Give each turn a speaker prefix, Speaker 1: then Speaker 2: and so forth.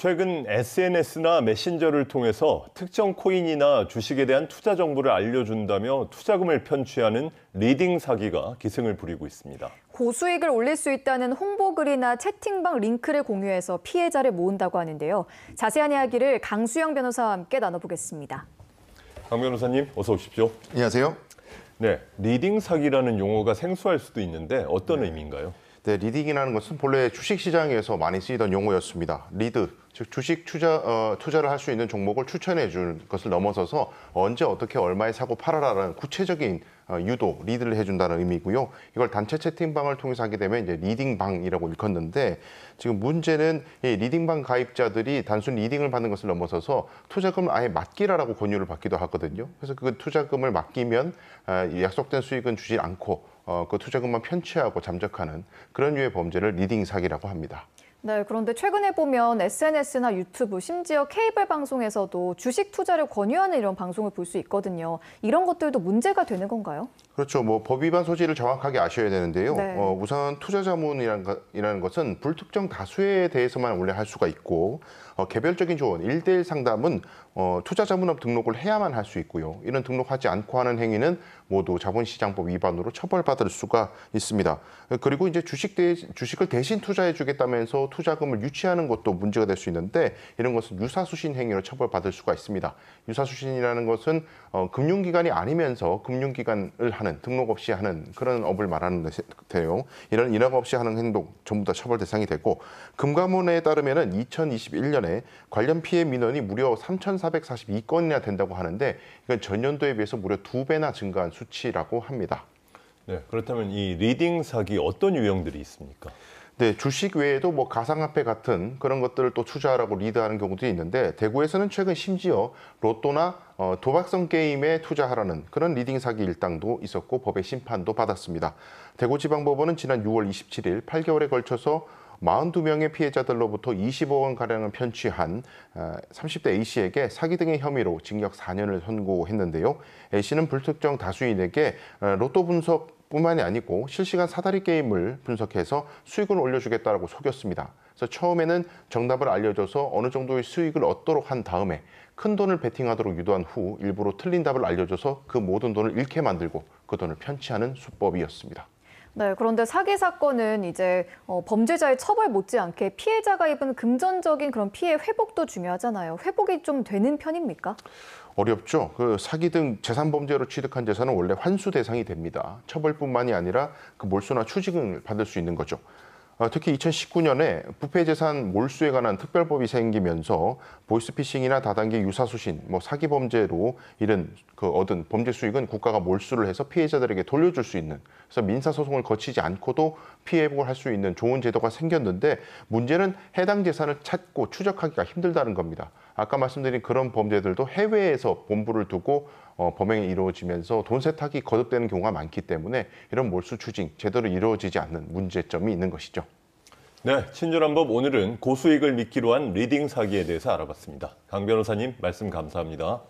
Speaker 1: 최근 SNS나 메신저를 통해서 특정 코인이나 주식에 대한 투자 정보를 알려준다며 투자금을 편취하는 리딩 사기가 기승을 부리고 있습니다.
Speaker 2: 고수익을 올릴 수 있다는 홍보글이나 채팅방 링크를 공유해서 피해자를 모은다고 하는데요. 자세한 이야기를 강수영 변호사와 함께 나눠보겠습니다.
Speaker 1: 강 변호사님, 어서 오십시오.
Speaker 3: 안녕하세요.
Speaker 1: 네, 리딩 사기라는 용어가 생소할 수도 있는데 어떤 의미인가요?
Speaker 3: 네, 리딩이라는 것은 본래 주식시장에서 많이 쓰이던 용어였습니다. 리드, 즉 주식 투자를 할 수 있는 종목을 추천해 준 것을 넘어서서 언제 어떻게 얼마에 사고 팔아라라는 구체적인 유도, 리드를 해준다는 의미고요. 이걸 단체 채팅방을 통해서 하게 되면 이제 리딩방이라고 일컫는데, 지금 문제는 이 리딩방 가입자들이 단순 리딩을 받는 것을 넘어서서 투자금을 아예 맡기라라고 권유를 받기도 하거든요. 그래서 그 투자금을 맡기면 약속된 수익은 주지 않고 그 투자금만 편취하고 잠적하는 그런 류의 범죄를 리딩 사기라고 합니다.
Speaker 2: 네, 그런데 최근에 보면 SNS나 유튜브, 심지어 케이블 방송에서도 주식 투자를 권유하는 이런 방송을 볼 수 있거든요. 이런 것들도 문제가 되는 건가요?
Speaker 3: 그렇죠. 법 위반 소지를 정확하게 아셔야 되는데요.
Speaker 2: 네.
Speaker 3: 우선 투자 자문이라는 것은 불특정 다수에 대해서만 원래 할 수가 있고, 개별적인 조언, 1대1 상담은 투자 자문업 등록을 해야만 할 수 있고요. 이런 등록하지 않고 하는 행위는 모두 자본시장법 위반으로 처벌받을 수가 있습니다. 그리고 이제 주식을 대신 투자해 주겠다면서 투자금을 유치하는 것도 문제가 될 수 있는데, 이런 것은 유사수신 행위로 처벌받을 수가 있습니다. 유사수신이라는 것은 금융기관이 아니면서 금융기관을 하는, 등록 없이 하는 그런 업을 말하는 데요. 이런 인허가 없이 하는 행동 전부 다 처벌 대상이 되고, 금감원에 따르면은 2021년에 관련 피해 민원이 무려 3,442건이나 된다고 하는데, 이건 전년도에 비해서 무려 2배나 증가한 수치라고 합니다.
Speaker 1: 네, 그렇다면 이 리딩 사기 어떤 유형들이 있습니까?
Speaker 3: 네, 주식 외에도 가상화폐 같은 그런 것들을 또 투자하라고 리드하는 경우들이 있는데, 대구에서는 최근 심지어 로또나 도박성 게임에 투자하라는 그런 리딩 사기 일당도 있었고 법의 심판도 받았습니다. 대구지방법원은 지난 6월 27일 8개월에 걸쳐서 42명의 피해자들로부터 20억 원가량을 편취한 30대 A씨에게 사기 등의 혐의로 징역 4년을 선고했는데요. A씨는 불특정 다수인에게 로또 분석뿐만이 아니고 실시간 사다리 게임을 분석해서 수익을 올려주겠다라고 속였습니다. 그래서 처음에는 정답을 알려줘서 어느 정도의 수익을 얻도록 한 다음에 큰 돈을 베팅하도록 유도한 후 일부러 틀린 답을 알려줘서 그 모든 돈을 잃게 만들고 그 돈을 편취하는 수법이었습니다.
Speaker 2: 네, 그런데 사기 사건은 이제 범죄자의 처벌 못지않게 피해자가 입은 금전적인 그런 피해 회복도 중요하잖아요. 회복이 좀 되는 편입니까?
Speaker 3: 어렵죠. 사기 등 재산 범죄로 취득한 재산은 원래 환수 대상이 됩니다. 처벌뿐만이 아니라 그 몰수나 추징을 받을 수 있는 거죠. 특히 2019년에 부패재산 몰수에 관한 특별법이 생기면서 보이스피싱이나 다단계 유사수신, 사기 범죄로 얻은 범죄 수익은 국가가 몰수를 해서 피해자들에게 돌려줄 수 있는, 그래서 민사소송을 거치지 않고도 피해 회복을 할 수 있는 좋은 제도가 생겼는데, 문제는 해당 재산을 찾고 추적하기가 힘들다는 겁니다. 아까 말씀드린 그런 범죄들도 해외에서 본부를 두고 범행이 이루어지면서 돈 세탁이 거듭되는 경우가 많기 때문에 이런 몰수 추징 제대로 이루어지지 않는 문제점이 있는 것이죠.
Speaker 1: 네, 친절한 법 오늘은 고수익을 미끼로 한 리딩 사기에 대해서 알아봤습니다. 강 변호사님 말씀 감사합니다.